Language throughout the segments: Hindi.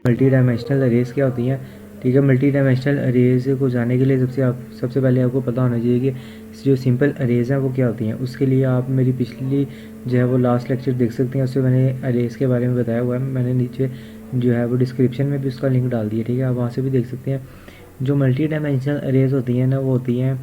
मल्टी डायमेंशनल अरेज क्या होती हैं। ठीक है, मल्टी डायमेंशनल अरेज को जानने के लिए सबसे पहले आपको पता होना चाहिए कि जो सिंपल अरेज हैं वो क्या होती हैं। उसके लिए आप मेरी पिछली जो है वो लास्ट लेक्चर देख सकते हैं, उससे मैंने अरेज के बारे में बताया हुआ है। मैंने नीचे जो है वो डिस्क्रिप्शन में भी उसका लिंक डाल दिया, ठीक है, आप वहाँ से भी देख सकते हैं। जो मल्टी डायमेंशनल अरेज होती हैं ना, वो होती हैं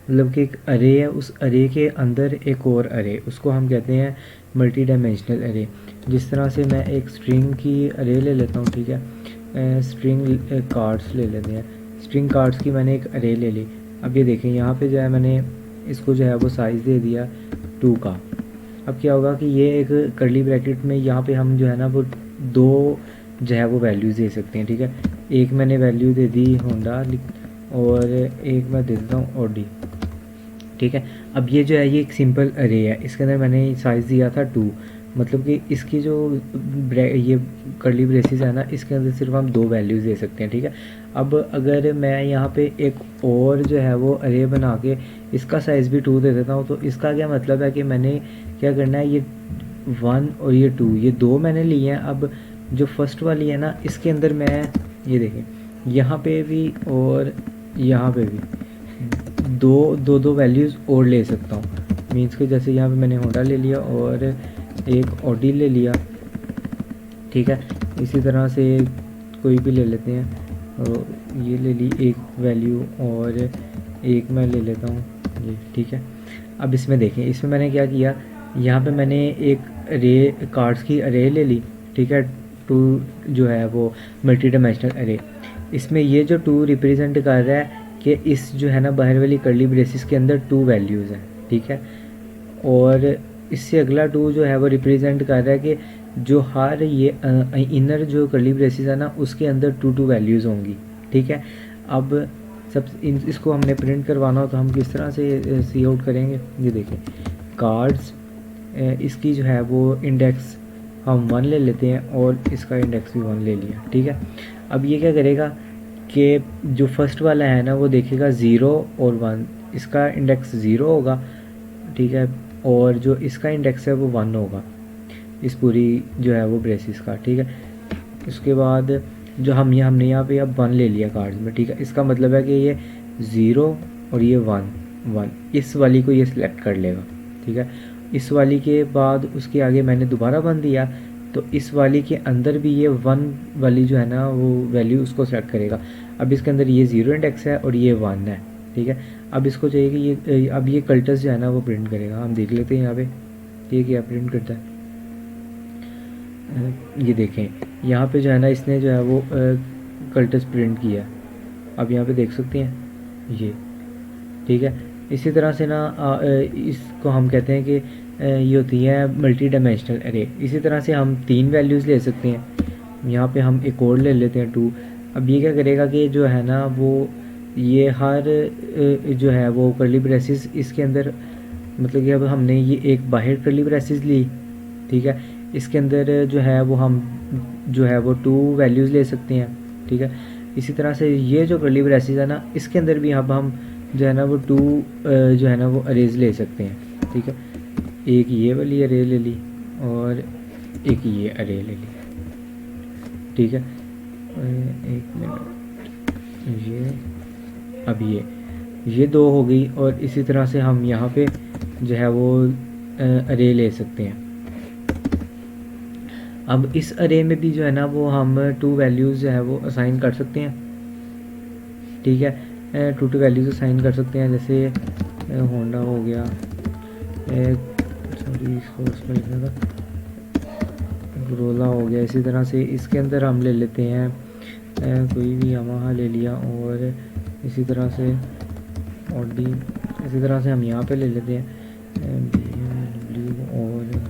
मतलब कि एक अरे है, उस अरे के अंदर एक और अरे, उसको हम कहते हैं मल्टी डायमेंशनल अरे। जिस तरह से मैं एक स्ट्रिंग की अरे ले लेता हूँ, ठीक है, स्ट्रिंग कार्ड्स ले लेते हैं। स्ट्रिंग कार्ड्स की मैंने एक अरे ले ली। अब ये देखें यहाँ पे जो है मैंने इसको जो है वो साइज़ दे दिया 2 का। अब क्या होगा कि ये एक कर्ली ब्रैकेट में यहाँ पे हम जो है ना वो दो जो है वो वैल्यूज़ दे सकते हैं, ठीक है। एक मैंने वैल्यू दे दी होंडा और एक मैं दे देता हूँ ऑडी, ठीक है। अब ये जो है ये एक सिंपल अरे है, इसके अंदर मैंने साइज़ दिया था 2, मतलब कि इसकी जो ये कर्ली ब्रेसेस है ना, इसके अंदर सिर्फ हम 2 वैल्यूज़ दे सकते हैं, ठीक है। अब अगर मैं यहाँ पे एक और जो है वो अरे बना के इसका साइज़ भी 2 दे देता हूँ, तो इसका क्या मतलब है कि मैंने क्या करना है, ये 1 और ये 2, ये 2 मैंने लिए हैं। अब जो फर्स्ट वाली है ना, इसके अंदर मैं ये देखें यहाँ पे भी और यहाँ पे भी दो वैल्यूज़ और ले सकता हूँ। मीन्स कि जैसे यहाँ पे मैंने होंडा ले लिया और एक ऑडी ले लिया, ठीक है। इसी तरह से कोई भी ले लेते हैं, और ये ले ली एक वैल्यू और एक मैं ले लेता हूँ ये, ठीक है। अब इसमें देखें, इसमें मैंने क्या किया, यहाँ पे मैंने एक अरे कार्ड्स की अरे ले ली, ठीक है, 2 जो है वो मल्टी डायमेंशनल अरे। इसमें ये जो 2 रिप्रेजेंट कर रहा है कि इस जो है ना बाहर वाली कर्ली ब्रेसिस के अंदर 2 वैल्यूज़ हैं, ठीक है। और इससे अगला 2 जो है वो रिप्रेजेंट कर रहा है कि जो हर ये इनर जो कर्ली ब्रेसिस है ना, उसके अंदर 2 वैल्यूज़ होंगी, ठीक है। अब इसको हमने प्रिंट करवाना हो तो हम किस तरह से सी आउट करेंगे, ये देखें कार्ड्स, इसकी जो है वो इंडेक्स हम 1 ले लेते हैं और इसका इंडेक्स भी 1 ले लिया, ठीक है। अब ये क्या करेगा कि जो फर्स्ट वाला है ना वो देखेगा 0 और 1, इसका इंडेक्स 0 होगा, ठीक है, और जो इसका इंडेक्स है वो 1 होगा इस पूरी जो है वो ब्रेसिस का, ठीक है। उसके बाद जो हमने यहाँ पे अब 1 ले लिया कार्ड्स में, ठीक है। इसका मतलब है कि ये 0 और ये 1, इस वाली को ये सिलेक्ट कर लेगा, ठीक है। इस वाली के बाद उसके आगे मैंने दोबारा 1 दिया, तो इस वाली के अंदर भी ये 1 वाली जो है ना वो वैल्यू उसको सेलेक्ट करेगा। अब इसके अंदर ये 0 इंडेक्स है और ये 1 है, ठीक है। अब इसको चाहिए कि ये अब ये कल्टस जो है ना वो प्रिंट करेगा। हम देख लेते हैं यहाँ पे ये क्या प्रिंट करता है। ये देखें यहाँ पे जो है ना इसने जो है वो कल्टस प्रिंट किया, अब यहाँ पे देख सकते हैं ये, ठीक है। इसी तरह से ना इसको हम कहते हैं कि ये होती है मल्टी डायमेंशनल अरे। इसी तरह से हम 3 वैल्यूज़ ले सकते हैं। यहाँ पे हम एक और ले लेते हैं 2। अब ये क्या करेगा कि जो है ना वो ये हर जो है वो कर्ली ब्रेसिस इसके अंदर, मतलब कि अब हमने ये एक बाहर कर्ली ब्रेसिस ली, ठीक है, इसके अंदर जो है वो हम जो है वो 2 वैल्यूज़ ले सकते हैं, ठीक है। इसी तरह से ये जो कर्ली ब्रेसिस है ना, इसके अंदर भी अब हम जो है ना वो 2 जो है ना वो अरेज ले सकते हैं, ठीक है। एक ये वाली अरे ले ली और एक ये अरे ले ली, ठीक है। एक मिनट, ये अब ये 2 हो गई, और इसी तरह से हम यहाँ पे जो है वो अरे ले सकते हैं। अब इस अरे में भी जो है ना वो हम 2 वैल्यूज़ जो है वो असाइन कर सकते हैं, ठीक है। 2 वैल्यूज़ असाइन कर सकते हैं, जैसे होंडा हो गया, सॉरी इसको उसमें लिखना था, करोला हो गया। इसी तरह से इसके अंदर हम ले लेते हैं कोई भी यामाहा ले लिया, और इसी तरह से ऑडी, इसी तरह से हम यहाँ पे ले लेते हैं BMW, और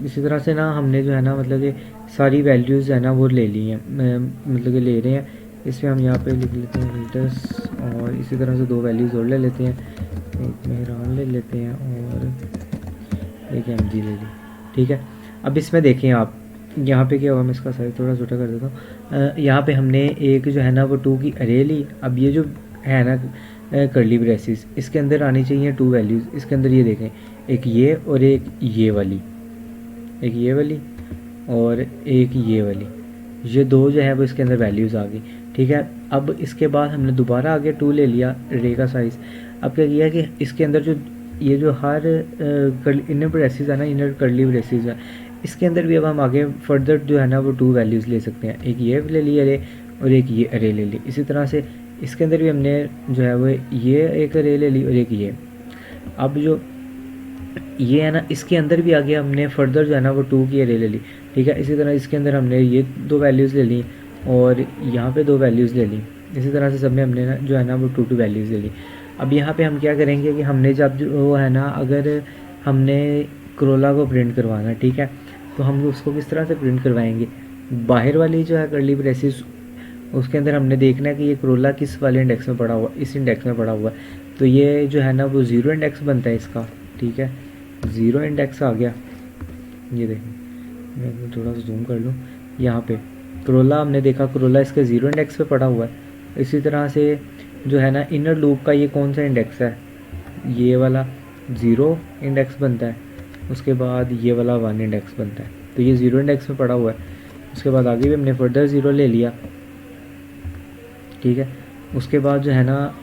इसी तरह से ना हमने जो है ना मतलब कि सारी वैल्यूज़ है ना वो ले ली हैं, मतलब कि ले रहे हैं। इसमें हम यहाँ पे लिख लेते हैं लीटर्स, और इसी तरह से 2 वैल्यूज़ और ले लेते हैं, एक मेहरान ले लेते हैं और एक MG ले ली, ठीक है। अब इसमें देखें आप यहाँ पे क्या होगा, मैं इसका साइज थोड़ा छोटा कर देता हूँ। यहाँ पे हमने एक जो है ना वो 2 की अरे ली। अब ये जो है ना कर्ली ब्रेसिस, इसके अंदर आनी चाहिए 2 वैल्यूज़। इसके अंदर ये देखें, एक ये और एक ये वाली, एक ये वाली और एक ये वाली, ये 2 जो है वो इसके अंदर वैल्यूज़ आ गई, ठीक है। अब इसके बाद हमने दोबारा आगे 2 ले लिया रे का साइज़। अब क्या किया कि इसके अंदर जो ये जो हर इनर ब्रेसेस है ना, इनर कर्ली ब्रेसेस है, इसके अंदर भी अब हम आगे फर्दर जो है ना वो 2 वैल्यूज़ ले सकते हैं। एक ये ले ली अरे और एक ये अरे ले ली। इसी तरह से इसके अंदर भी हमने जो है वो ये एक अरे ले ली और एक ये। अब जो ये है ना, इसके अंदर भी आगे हमने फर्दर जो है ना वो 2 की अरे ले ली, ठीक है। इसी तरह इसके अंदर हमने ये 2 वैल्यूज़ ले ली और यहाँ पे 2 वैल्यूज़ ले ली। इसी तरह से सब में हमने ना जो है ना वो 2 वैल्यूज़ ले ली। अब यहाँ पे हम क्या करेंगे कि हमने जब जो वो है ना, अगर हमने क्रोला को प्रिंट करवाना है, ठीक है, तो हम उसको किस तरह से प्रिंट करवाएंगे। बाहर वाली जो है कर्ली ब्रेसेस, उसके अंदर हमने देखना है कि ये क्रोला किस वाले इंडेक्स में पड़ा हुआ, इस इंडेक्स में पड़ा हुआ है। तो ये जो है ना वो 0 इंडेक्स बनता है इसका, ठीक है। 0 इंडेक्स आ गया, ये देखें, मैं थोड़ा सा जूम कर लूँ। यहाँ पे क्रोला हमने देखा, क्रोला इसके 0 इंडेक्स पे पड़ा हुआ है। इसी तरह से जो है ना इनर लूप का ये कौन सा इंडेक्स है, ये वाला 0 इंडेक्स बनता है। उसके बाद ये वाला 1 इंडेक्स बनता है, तो ये 0 इंडेक्स में पड़ा हुआ है। उसके बाद आगे भी हमने फर्दर 0 ले लिया, ठीक है। उसके बाद जो है ना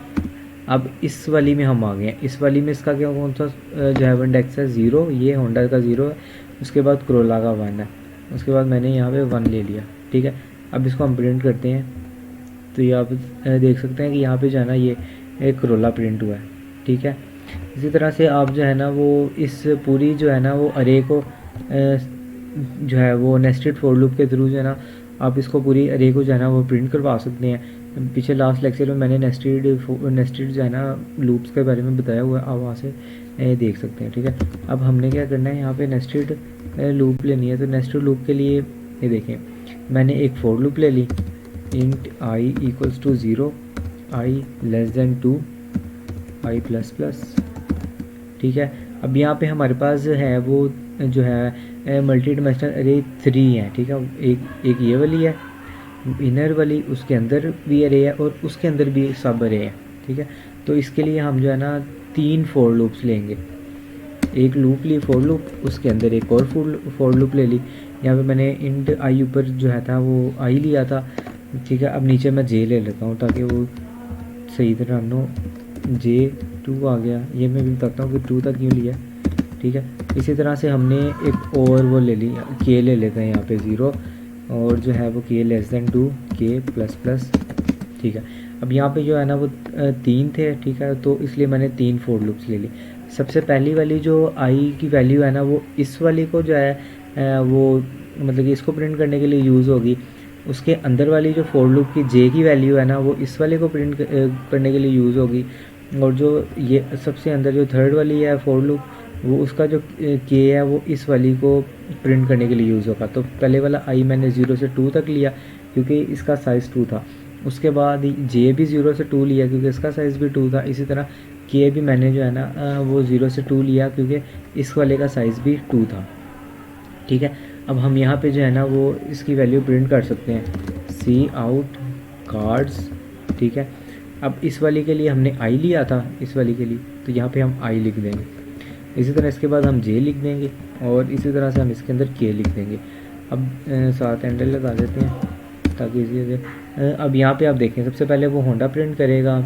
अब इस वाली में हम आ गए हैं। इस वाली में इसका क्या कौन सा जो है इंडेक्स है 0, ये होंडा का 0 है। उसके बाद क्रोला का 1 है। उसके बाद मैंने यहाँ पे 1 ले लिया, ठीक है। अब इसको हम प्रिंट करते हैं, तो ये आप देख सकते हैं कि यहाँ पे जो है ना ये एक क्रोला प्रिंट हुआ है, ठीक है। इसी तरह से आप जो है ना वो इस पूरी जो है ना वो अरे को जो है वो नेस्टेड फॉर लूप के थ्रू जो है ना आप इसको पूरी अरे को जो है ना वो प्रिंट करवा सकते हैं। पीछे लास्ट लेक्चर में मैंने नेस्टेड जो है ना लूप्स के बारे में बताया हुआ है, आप वहाँ से देख सकते हैं, ठीक है। अब हमने क्या करना है, यहाँ पे नेस्टेड लूप लेनी है। तो नेस्टेड लूप के लिए ये देखें, मैंने एक फॉर लूप ले ली, int I equals to 0, I less than 2, I plus plus, ठीक है। अब यहाँ पे हमारे पास है वो जो है मल्टी डायमेंशनल अरे 3 है, ठीक है। एक ये वाली है इनर वाली, उसके अंदर भी अरे है और उसके अंदर भी सब अरे है, ठीक है। तो इसके लिए हम जो है ना 3 फॉर लूप्स लेंगे। एक लूप ली फॉर लूप, उसके अंदर एक और फॉर लूप ले ली। यहाँ पे मैंने इंट आई ऊपर जो है था वो आई लिया था, ठीक है। अब नीचे मैं जे ले लेता हूँ ताकि वो सही तरह नो J2 आ गया। ये मैं भी बताता हूँ कि 2 तक क्यों लिया, ठीक है। इसी तरह से हमने एक और वो ले ली, के ले लेते हैं यहाँ पे 0 और जो है वो के लेस देन 2, के प्लस प्लस, ठीक है। अब यहाँ पे जो है ना वो 3 थे, ठीक है, तो इसलिए मैंने 3 फॉर लूप्स ले ली। सबसे पहली वाली जो आई की वैल्यू है ना वो इस वाली को जो है वो मतलब कि इसको प्रिंट करने के लिए यूज़ होगी। उसके अंदर वाली जो फॉर लूप की जे की वैल्यू है ना वो इस वाले को प्रिंट करने के लिए यूज़ होगी। और जो ये सबसे अंदर जो थर्ड वाली है फॉर लूप, वो उसका जो के है वो इस वाली को प्रिंट करने के लिए यूज़ होगा। तो पहले वाला आई मैंने 0 से 2 तक लिया क्योंकि इसका साइज़ 2 था। उसके बाद जे भी 0 से 2 लिया क्योंकि इसका साइज़ भी 2 था। इसी तरह के भी मैंने जो है ना वो 0 से 2 लिया क्योंकि इस वाले का साइज़ भी 2 था, ठीक है। अब हम यहाँ पे जो है ना वो इसकी वैल्यू प्रिंट कर सकते हैं, सी आउट कार्ड्स, ठीक है। अब इस वाली के लिए हमने आई लिया था, इस वाली के लिए, तो यहाँ पे हम आई लिख देंगे। इसी तरह इसके बाद हम जे लिख देंगे और इसी तरह से हम इसके अंदर के लिख देंगे। अब साथ हैंडल लगा देते हैं ताकि इजी हो जाए। अब यहाँ पे आप देखें, सबसे पहले वो होंडा प्रिंट करेगा,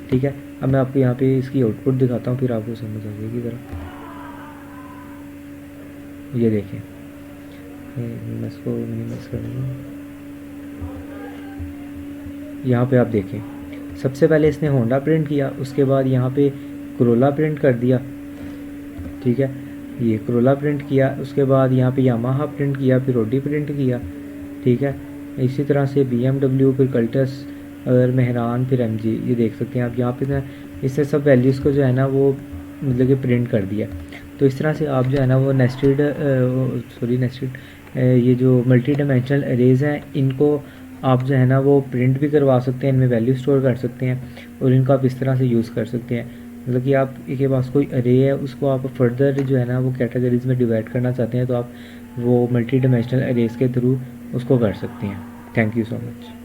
ठीक है। अब मैं आपको यहाँ पे इसकी आउटपुट दिखाता हूँ, फिर आपको समझ आ जाएगी ज़रा। ये देखें, मैं इसको मिनिमाइज कर दूँगा। यहाँ पे आप देखें, सबसे पहले इसने होंडा प्रिंट किया, उसके बाद यहाँ पे क्रोला प्रिंट कर दिया, ठीक है। ये क्रोला प्रिंट किया, उसके बाद यहाँ पे यामाहा प्रिंट किया, फिर ऑडी प्रिंट किया, ठीक है। इसी तरह से BMW, फिर कल्टस और मेहरान, फिर MG, ये देख सकते हैं आप यहाँ पे ना इससे सब वैल्यूज़ को जो है ना वो मतलब कि प्रिंट कर दिया। तो इस तरह से आप जो है ना वो नेस्टेड ये जो मल्टी डायमेंशनल अरेज हैं, इनको आप जो है ना वो प्रिंट भी करवा सकते हैं, इनमें वैल्यू स्टोर कर सकते हैं और इनको आप इस तरह से यूज़ कर सकते हैं। मतलब कि आप के पास कोई अरे है, उसको आप फर्दर जो है ना वो कैटेगरीज में डिवाइड करना चाहते हैं, तो आप वो मल्टी डायमेंशनल अरेज के थ्रू उसको कर सकते हैं। Thank you so much.